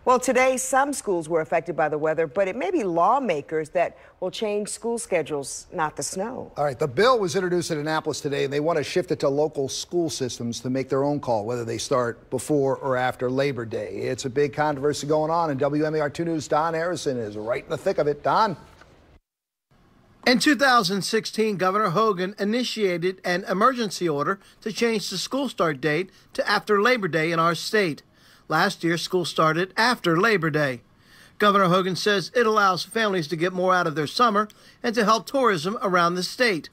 Well, today, some schools were affected by the weather, but it may be lawmakers that will change school schedules, not the snow. All right, the bill was introduced in Annapolis today, and they want to shift it to local school systems to make their own call, whether they start before or after Labor Day. It's a big controversy going on, and WMAR 2 News' Don Harrison is right in the thick of it. Don? In 2016, Governor Hogan initiated an emergency order to change the school start date to after Labor Day in our state. Last year, school started after Labor Day. Governor Hogan says it allows families to get more out of their summer and to help tourism around the state.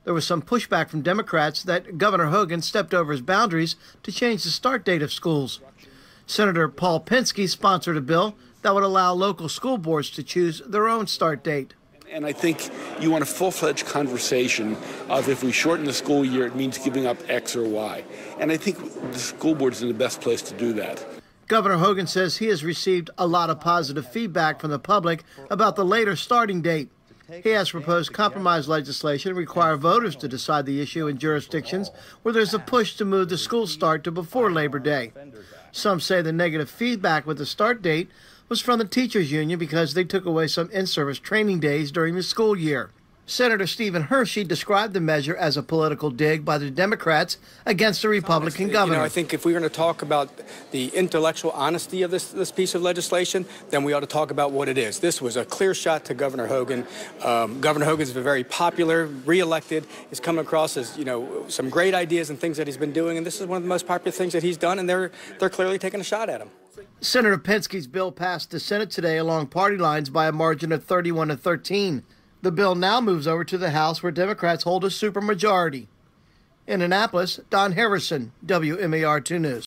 There was some pushback from Democrats that Governor Hogan stepped over his boundaries to change the start date of schools. Senator Paul Pinsky sponsored a bill that would allow local school boards to choose their own start date. And I think you want a full-fledged conversation of if we shorten the school year, it means giving up X or Y. And I think the school board is in the best place to do that. Governor Hogan says he has received a lot of positive feedback from the public about the later starting date. He has proposed compromise legislation to require voters to decide the issue in jurisdictions where there's a push to move the school start to before Labor Day. Some say the negative feedback with the start date was from the teachers union because they took away some in-service training days during the school year. Senator Stephen Hershey described the measure as a political dig by the Democrats against the Republican governor. I think if we're going to talk about the intellectual honesty of this piece of legislation, then we ought to talk about what it is. This was a clear shot to Governor Hogan. Governor Hogan's been very popular, reelected, is coming across as, some great ideas and things that he's been doing, and this is one of the most popular things that he's done, and they're clearly taking a shot at him. Senator Pinsky's bill passed the Senate today along party lines by a margin of 31-13. The bill now moves over to the House, where Democrats hold a supermajority. In Annapolis, Don Harrison, WMAR 2 News.